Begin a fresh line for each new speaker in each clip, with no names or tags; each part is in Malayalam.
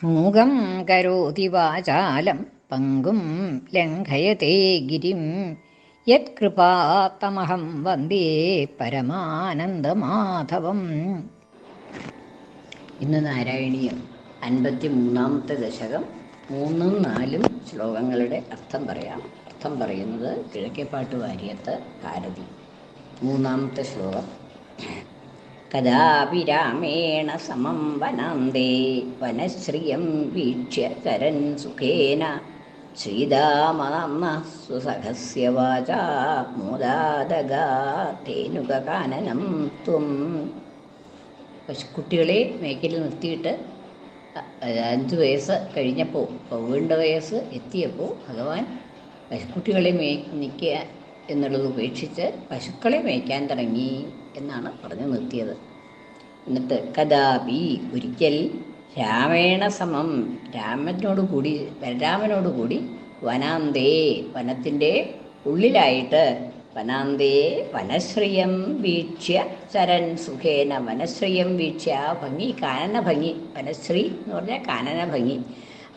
മൂകം കരോതി വാചാലം പങ്കും ലംഘയത്തെ ഗിരിം യത്കൃപാത്തമഹം വന്ദേ പരമാനന്ദമാധവം. ഇന്ന് നാരായണീയം 53-ാമത്തെ ദശകം 3ഉം 4ഉം ശ്ലോകങ്ങളുടെ അർത്ഥം പറയാം. അർത്ഥം പറയുന്നത് കിഴക്കേപ്പാട്ട് വാര്യത്ത് ഭാരതി. 3ാമത്തെ ശ്ലോകം. കദാപി രാമേണ സമം വനാന്തേ വനശ്രിയം വീക്ഷ്യ ചരൻ സുഖേന ശ്രീരാമനാമ്ന സുസഖസ്യ വാചാ മോദാദഗാധേനുകാനനം ത്വം. പശുക്കുട്ടികളെ മേക്കലിൽ നിർത്തിയിട്ട് 5 വയസ്സ് കഴിഞ്ഞപ്പോൾ, 12 വയസ്സ് എത്തിയപ്പോൾ ഭഗവാൻ പശുക്കുട്ടികളെ നിൽക്കുക എന്നുള്ളത് ഉപേക്ഷിച്ച് പശുക്കളെ മേയ്ക്കാൻ തുടങ്ങി എന്നാണ് പറഞ്ഞു നിർത്തിയത്. എന്നിട്ട് കദാപി ഒരിക്കൽ രാമേണ സമം ബലരാമനോടുകൂടി വനാന്തേ വനത്തിൻ്റെ ഉള്ളിലായിട്ട് വനാന്തേ വനശ്രിയം വീക്ഷ്യ ചരൻ സുഖേന. വനശ്രിയം വീക്ഷ്യ, ഭംഗി, കാനന ഭംഗി. വനശ്രീ എന്ന് പറഞ്ഞാൽ കാനന ഭംഗി.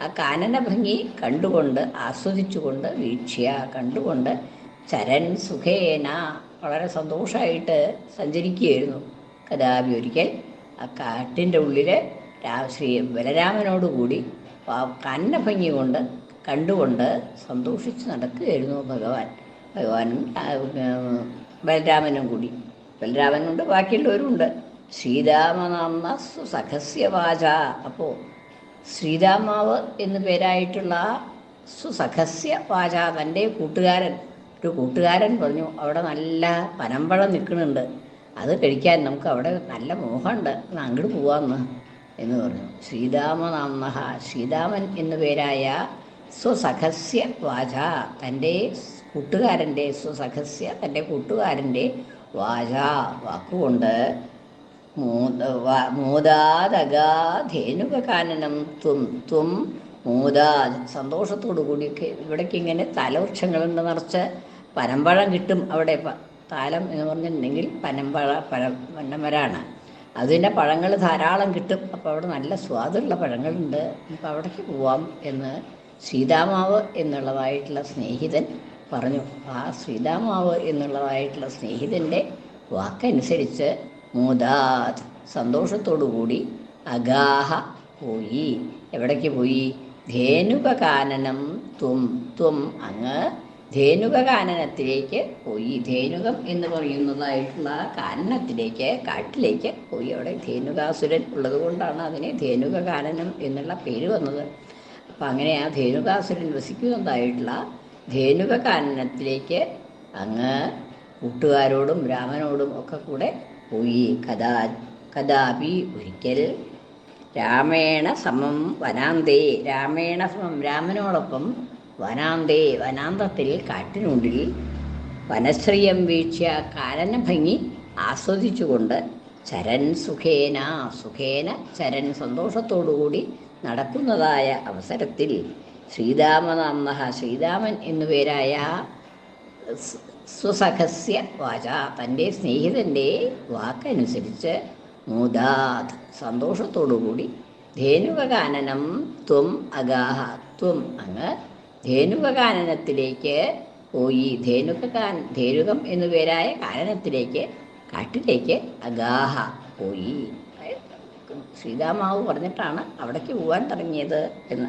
ആ കാനന ഭംഗി കണ്ടുകൊണ്ട്, ആസ്വദിച്ചുകൊണ്ട്, വീക്ഷ്യ കണ്ടുകൊണ്ട്, ചരൻ സുഖേന വളരെ സന്തോഷമായിട്ട് സഞ്ചരിക്കുകയായിരുന്നു. കദാപി ഒരിക്കൽ ആ കാട്ടിൻ്റെ ഉള്ളിൽ ശ്രീ ബലരാമനോടുകൂടി കാനന ഭംഗി കൊണ്ട് കണ്ടുകൊണ്ട് സന്തോഷിച്ച് നടക്കുകയായിരുന്നു ഭഗവാനും ബലരാമനും കൂടി. ബലരാമനുണ്ട്, ബാക്കിയുള്ളവരുണ്ട്. ശ്രീരാമനാമ സുസഖസ്യ വാച. അപ്പോൾ ശ്രീരാമാവ് എന്നു പേരായിട്ടുള്ള സുസഖസ്യ വാച, തൻ്റെ ഒരു കൂട്ടുകാരൻ പറഞ്ഞു, അവിടെ നല്ല പനമ്പഴം നിൽക്കുന്നുണ്ട്, അത് കഴിക്കാൻ നമുക്ക് അവിടെ നല്ല മോഹമുണ്ട്, അങ്ങോട്ട് പോവാമെന്ന് എന്ന് പറഞ്ഞു. ശ്രീരാമനാമ, ശ്രീരാമൻ എന്നു പേരായ സ്വസഖസ്യ വാച, തൻ്റെ കൂട്ടുകാരൻ്റെ, സ്വസഖസ്യ തൻ്റെ കൂട്ടുകാരൻ്റെ വാച വാക്കുകൊണ്ട് മോദാദഗാധേനുകാനനം ത്വം മോദാ, സന്തോഷത്തോടു കൂടിയൊക്കെ. ഇവിടേക്ക് ഇങ്ങനെ താലവൃക്ഷങ്ങളുണ്ട്, നിറച്ച് പനമ്പഴം കിട്ടും അവിടെ. താലം എന്ന് പറഞ്ഞിട്ടുണ്ടെങ്കിൽ പനമരാണ്. അതിൻ്റെ പഴങ്ങൾ ധാരാളം കിട്ടും. അപ്പോൾ അവിടെ നല്ല സ്വാദുള്ള പഴങ്ങളുണ്ട്, അപ്പോൾ അവിടേക്ക് പോവാം എന്ന് ശ്രീരാമാവ് എന്നുള്ളതായിട്ടുള്ള സ്നേഹിതൻ പറഞ്ഞു. ആ ശ്രീരാമാവ് എന്നുള്ളതായിട്ടുള്ള സ്നേഹിതൻ്റെ വാക്കനുസരിച്ച് മോദാത്, സന്തോഷത്തോടുകൂടി, അഗാഹ പോയി. എവിടേക്ക് പോയി? ധേനുകാനനം ത്വം അങ്ങ് ധേനുകാനനത്തിലേക്ക് പോയി. ധേനുകം എന്ന് പറയുന്നതായിട്ടുള്ള കാനനത്തിലേക്ക്, കാട്ടിലേക്ക് പോയി. അവിടെ ധേനുകാസുരൻ ഉള്ളത് കൊണ്ടാണ് അതിന് ധേനുകാനനം എന്നുള്ള പേര് വന്നത്. അപ്പം അങ്ങനെ ആ ധേനുകാസുരൻ വസിക്കുന്നതായിട്ടുള്ള ധേനുകാനനത്തിലേക്ക് അങ്ങ് കൂട്ടുകാരോടും രാമനോടും ഒക്കെ കൂടെ പോയി. കദാപി ഒരിക്കൽ രാമേണ സമം വനാന്തേ, രാമേണ സമം രാമനോടൊപ്പം വനാന്തേ വനാന്തത്തിൽ കാട്ടിനുള്ളിൽ വനശ്രിയം വീക്ഷ്യ കാനന ഭംഗി ആസ്വദിച്ചുകൊണ്ട് ചരൻ സുഖേന ചരൻ സന്തോഷത്തോടുകൂടി നടക്കുന്നതായ അവസരത്തിൽ ശ്രീരാമനാമ, ശ്രീരാമൻ എന്നുപേരായ സ്വസഖസ്യ വാച, തൻ്റെ സ്നേഹിതൻ്റെ വാക്കനുസരിച്ച് മോദാത്, സന്തോഷത്തോടുകൂടി, ധേനുകാനനം ത്വം അഗാഹ, ത്വം അങ്ങ് ധേനുകാനനത്തിലേക്ക് പോയി. ധേനുകം എന്നുപേരായ കാനനത്തിലേക്ക്, കാട്ടിലേക്ക് അഗാഹ പോയി. ശ്രീരാമാവ് പറഞ്ഞിട്ടാണ് അവിടേക്ക് പോകാൻ തുടങ്ങിയത് എന്ന്.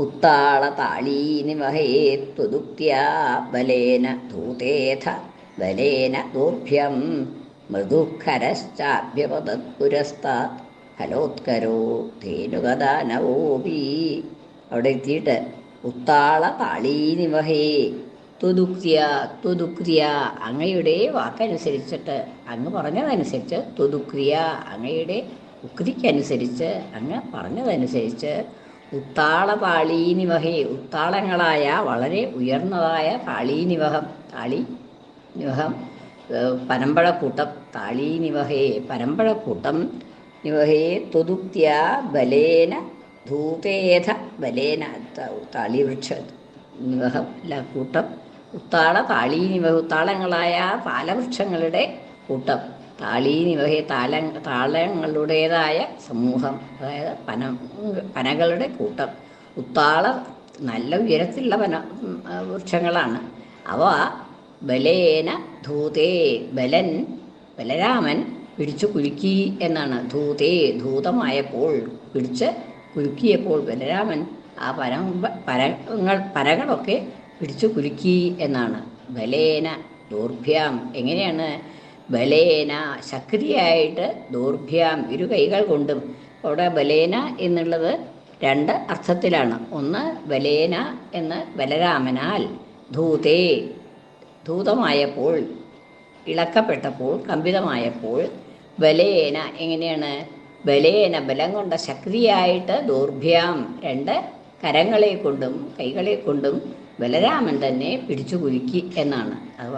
ഉത്താള താളീനിമഹേ ത്വദുക്ത്യാ ബലേന ധൂതേഥ ബലേന ദോർഭ്യം മൃദുഃഖരശ്ചാഭ്യപതത്പുരസ്താത് ഫലോത്കരോ ധേനുകദാനവോപി. അവിടെ എത്തിയിട്ട് ഉത്താള താളീനിമഹേ ത്വദുക്തിയ അങ്ങയുടെ വാക്കനുസരിച്ചിട്ട്, അങ്ങ് പറഞ്ഞതനുസരിച്ച്, ത്വദുക്തിയ അങ്ങയുടെ ഉക്തിക്കനുസരിച്ച്, അങ്ങ് പറഞ്ഞതനുസരിച്ച്, ഉത്താള താളീനിവഹേ ഉത്താളങ്ങളായ വളരെ ഉയർന്നതായ താളീനിവഹം പനമ്പഴക്കൂട്ടം, താളീനിവഹേ പനമ്പഴക്കൂട്ടം, നിവഹേ ത്വദുക്ത്യ ബലേന ധൂതേഥ ബലേന താളിവൃക്ഷ നിവഹം അല്ല കൂട്ടം, ഉത്താള താളീനിവഹ ഉത്താളങ്ങളായ താലവൃക്ഷങ്ങളുടെ കൂട്ടം, താളീനിവഹേ താളങ്ങളുടേതായ സമൂഹം, അതായത് പനകളുടെ കൂട്ടം. ഉത്താള നല്ല ഉയരത്തിലുള്ള വൃക്ഷങ്ങളാണ് അവ. ബലേന ധൂതേ, ബലരാമൻ പിടിച്ചു കുലുക്കി എന്നാണ്. ധൂതേ ധൂതമായപ്പോൾ, പിടിച്ച് കുലുക്കിയപ്പോൾ ബലരാമൻ ആ പനകളൊക്കെ പിടിച്ചു കുലുക്കി എന്നാണ്. ബലേന ദൗർഭ്യാം, എങ്ങനെയാണ്? ബലേന ശക്തിയായിട്ട്, ദൗർഭ്യാം ഇരു കൈകൾ കൊണ്ടും. അവിടെ ബലേന എന്നുള്ളത് രണ്ട് അർത്ഥത്തിലാണ്. ഒന്ന് ബലേന എന്ന് ബലരാമനാൽ, ധൂതേ ധൂതമായപ്പോൾ, ഇളക്കപ്പെട്ടപ്പോൾ, കമ്പിതമായപ്പോൾ. ബലേന എങ്ങനെയാണ്? ബലേന ബലം കൊണ്ട ശക്തിയായിട്ട്, ദൗർഭ്യാം രണ്ട് കരങ്ങളെ കൊണ്ടും കൈകളെ കൊണ്ടും ബലരാമൻ തന്നെ പിടിച്ചു കുലുക്കി എന്നാണ്. അത്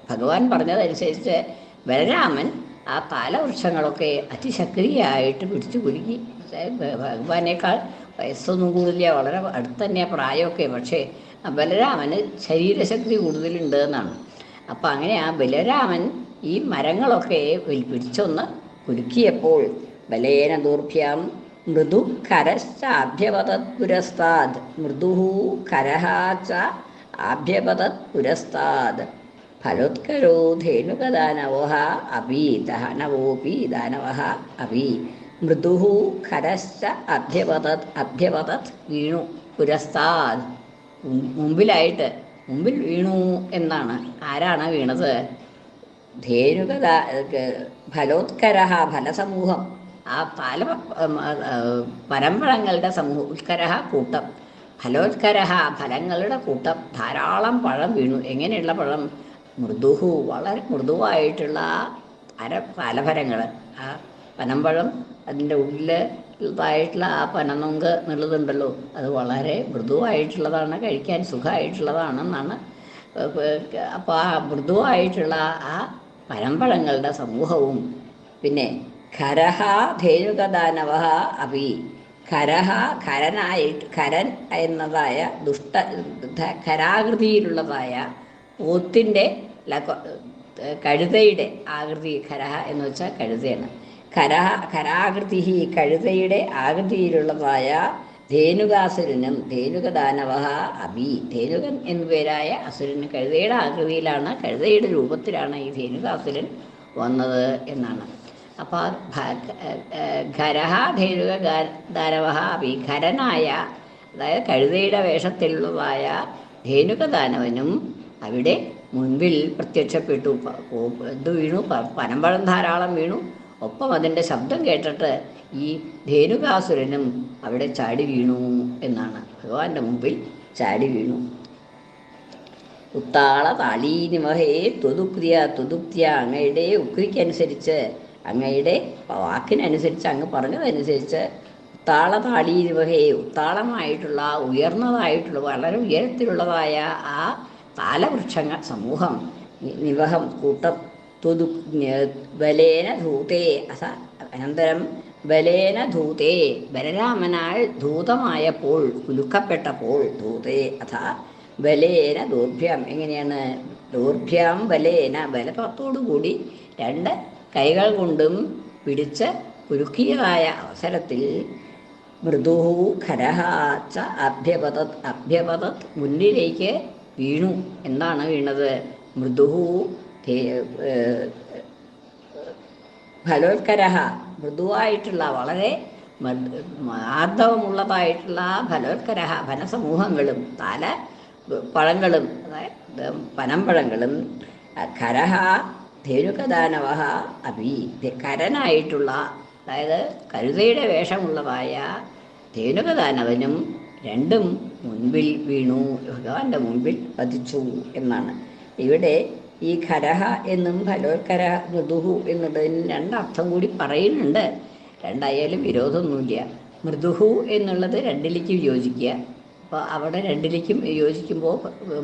ഭഗവാൻ പറഞ്ഞതനുസരിച്ച് ബലരാമൻ ആ താലവൃക്ഷങ്ങളൊക്കെ അതിശക്തിയായിട്ട് പിടിച്ചു കുലുക്കി. ഭഗവാനേക്കാൾ വയസ്സൊന്നും കൂടുതലില്ല, വളരെ അടുത്ത് തന്നെയാണ് പ്രായമൊക്കെ. പക്ഷേ ബലരാമന് ശരീരശക്തി കൂടുതലുണ്ട് എന്നാണ്. അപ്പം അങ്ങനെ ആ ബലരാമൻ ഈ മരങ്ങളൊക്കെ പിടിച്ചൊന്ന് കുലുക്കിയപ്പോൾ, ബലേന ദൗർഭ്യം മൃദു കരശ്ചാഭ്യപതത് പുരസ്താദ്, മൃദു കരഹാച്ച ആഭ്യപതത് പുരസ്താദ്, ഫലോത്കരോ ധേനുകദാനവഃ അപി ദാനവോപി ദാനവഃ അപി. മൃദു കരശ്ച അഭ്യപതത് വീണു, പുരസ്താദ് മുമ്പിൽ വീണു എന്നാണ്. ആരാണ് വീണത്? ധേനുകദ ഫലോത്കര, ഫലസമൂഹം, ആ പരമ്പഴങ്ങളുടെ സമൂഹം. ഉത്കര കൂട്ടം, ഫലോത്കര ഫലങ്ങളുടെ കൂട്ടം. ധാരാളം പഴം വീണു. എങ്ങനെയുള്ള പഴം? മൃദുഹു വളരെ മൃദുവായിട്ടുള്ള ഫലഫലങ്ങൾ. ആ പനമ്പഴം, അതിൻ്റെ ഉള്ളിലായിട്ടുള്ള ആ പനനൊങ്ക് എന്നുള്ളതുണ്ടല്ലോ, അത് വളരെ മൃദുവായിട്ടുള്ളതാണ്, കഴിക്കാൻ സുഖമായിട്ടുള്ളതാണെന്നാണ്. അപ്പോൾ ആ മൃദുവായിട്ടുള്ള ആ പനമ്പഴങ്ങളുടെ സമൂഹവും. പിന്നെ ഖരഹ ധേനുകദാനവഃ അപി, ഖരൻ എന്നതായ ഖരാകൃതിയിലുള്ളതായ പോത്തിൻ്റെ കഴുതയുടെ ആകൃതി. ഖരഹ എന്ന് വെച്ചാൽ കഴുതയാണ്. ഖരാകൃതി, കഴുതയുടെ ആകൃതിയിലുള്ളതായ ധേനുകാസുരനും ധേനുകദാനവഃ അപി, ധേനുകൻ എന്നുപേരായ അസുരന് കഴുതയുടെ ആകൃതിയിലാണ്, കഴുതയുടെ രൂപത്തിലാണ് ഈ ധേനുകാസുരൻ വന്നത് എന്നാണ്. അപ്പോൾ ഖരഹ ധേനുകദാനവഃ അപി, ഖരനായ അതായത് കഴുതയുടെ വേഷത്തിലുള്ളതായ ധേനുകദാനവനും അവിടെ മുൻപിൽ പ്രത്യക്ഷപ്പെട്ടു. എന്ത് വീണു? പനമ്പഴം ധാരാളം വീണു. ഒപ്പം അതിൻ്റെ ശബ്ദം കേട്ടിട്ട് ഈ ധേനുകാസുരനും അവിടെ ചാടി വീണു എന്നാണ്. ഭഗവാന്റെ മുമ്പിൽ ചാടി വീണു. ഉത്താള താളീനിമഹേ തുതുക്തിയ, അങ്ങയുടെ ഉക്തിക്കനുസരിച്ച്, അങ്ങയുടെ വാക്കിനനുസരിച്ച്, അങ്ങ് പറഞ്ഞതനുസരിച്ച്, ഉത്താള താളീനിമഹേ ഉത്താളമായിട്ടുള്ള, ഉയർന്നതായിട്ടുള്ള, വളരെ ഉയരത്തിലുള്ളതായ ആ താലവൃക്ഷങ്ങൾ സമൂഹം, നിവഹം കൂട്ടം, ബലേന ധൂതേ അനന്തരം ബലേന ധൂതേ ബലരാമനാൽ ധൂതമായപ്പോൾ, കുലുക്കപ്പെട്ടപ്പോൾ, ധൂതേ അഥ ബലേന ദൗർഭ്യം, എങ്ങനെയാണ്? ദൗർഭ്യം ബലേന ബലത്തോടുകൂടി രണ്ട് കൈകൾ കൊണ്ടും പിടിച്ച് കുലുക്കിയതായ അവസരത്തിൽ മൃദു ഖരഹ ച അഭ്യപതത് മുന്നിലേക്ക് വീണു. എന്താണ് വീണത്? മൃദു ഫലോത്കരഹ, മൃദുവായിട്ടുള്ള വളരെ ആർദ്ദവമുള്ളതായിട്ടുള്ള ഫലോത്കരഹ ഫലസമൂഹങ്ങളും പഴങ്ങളും, അതായത് പനമ്പഴങ്ങളും. ഖരഹ ധേനുകദാനവഃ അപി, കരനായിട്ടുള്ള, അതായത് കഴുതയുടെ വേഷമുള്ളതായ ധേനുകദാനവനും രണ്ടും മുൻപിൽ വീണു, ഭഗവാന്റെ മുൻപിൽ പതിച്ചു എന്നാണ്. ഇവിടെ ഈ ഖരഹ എന്നും ഫലോത്കര മൃദുഹു എന്നുള്ളതിന് രണ്ടർത്ഥം കൂടി പറയുന്നുണ്ട്. രണ്ടായാലും വിരോധമൊന്നുമില്ല. മൃദുഹു എന്നുള്ളത് രണ്ടിലേക്കും യോജിക്കുക. അപ്പോൾ അവിടെ രണ്ടിലേക്കും യോജിക്കുമ്പോൾ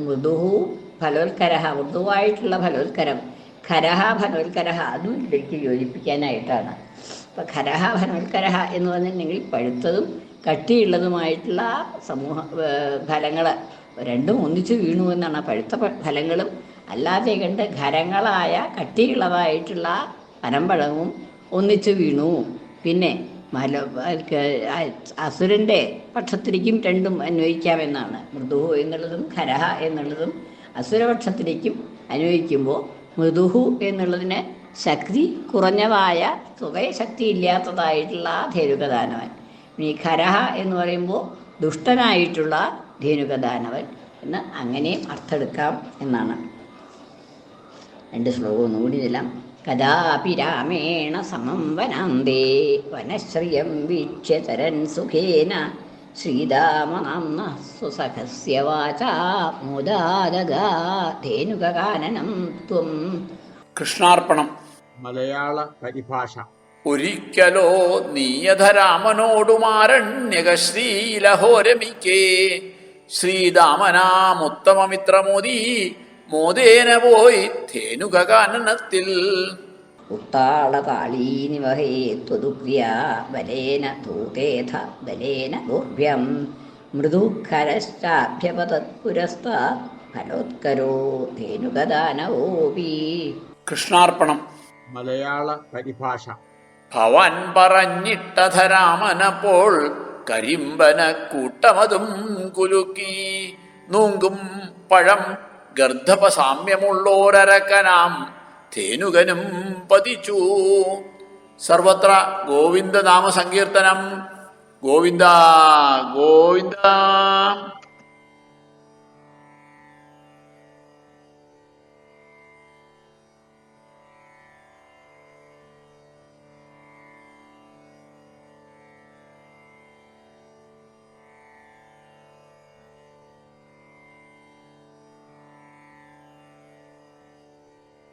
മൃദുഹു ഫലോത്കരഹ, മൃദുവായിട്ടുള്ള ഫലോത്കരം, ഖരഹ ഫലോത്കരഹ, അതും ഇതിലേക്ക് യോജിപ്പിക്കാനായിട്ടാണ്. അപ്പോൾ ഖരഹ ഫലോത്കരഹ എന്ന് പറഞ്ഞിട്ടുണ്ടെങ്കിൽ പഴുത്തതും കട്ടിയുള്ളതുമായിട്ടുള്ള ഫലങ്ങൾ രണ്ടും ഒന്നിച്ച് വീണു എന്നാണ്. പഴുത്ത ഫലങ്ങളും അല്ലാതെ കണ്ട് ഖരങ്ങളായ കട്ടിയുള്ളതായിട്ടുള്ള പനമ്പഴവും ഒന്നിച്ചു വീണു. പിന്നെ അസുരൻ്റെ പക്ഷത്തിലേക്കും രണ്ടും അന്വയിക്കാമെന്നാണ്. മൃദുഹു എന്നുള്ളതും ഖരഹ എന്നുള്ളതും അസുരപക്ഷത്തിലേക്കും അന്വയിക്കുമ്പോൾ മൃദുഹു എന്നുള്ളതിന് ശക്തി കുറഞ്ഞതായ സ്വതേ ശക്തി ഇല്ലാത്തതായിട്ടുള്ള ധേനുകദാനവൻ. ഇനി ഖരഹ എന്ന് പറയുമ്പോൾ ദുഷ്ടനായിട്ടുള്ള ധേനുകദാനവൻ എന്ന് അങ്ങനെയും അർത്ഥമെടുക്കാം എന്നാണ്. രണ്ട് ശ്ലോകം ഒന്നുകൂടി ചെല്ലാം. കഥാപി രാമേണ സമം വനാന്തേ വനശ്രിയം വീക്ഷ്യ ചരൻ സുഖേന ശ്രീരാമനാംന സുസഖസ്യ വാചാ മോദാദഗാധേനുകാനനം ത്വം.
കൃഷ്ണാർപ്പണം.
മലയാള പരിഭാഷ.
ഒരിക്കലോ നീയധരാമനോടുമാരണ്യകശ്രീലഹോരമിക്കേ ശ്രീരാമനാമുത്തമമിത്രമോദി മോദേന പോയി ധേനുകാനനത്തിൽ.
ഉത്താളകാളീനിവഹേ ത്വദുക്രിയാ ബലേന ധൂതേഥ ബലേന ഗോഭ്യം മൃദുഖരശ്ചാഭ്യപതത്പുരസ്താത് ഫലോത്കരോ ധേനുകദാനവോപി.
കൃഷ്ണാർപ്പണം.
മലയാള പരിഭാഷ.
ഭവാൻ പറഞ്ഞിട്ടധരാമനപ്പോൾ കരിമ്പന കൂട്ടമതും കുലുക്കി നൂങ്കും പഴം ഗർദ്ധപസാമ്യമുള്ളോരരക്കനാം ധേനുകനും പതിച്ചു. സർവത്ര ഗോവിന്ദനാമ സങ്കീർത്തനം. ഗോവിന്ദ ഗോവിന്ദ.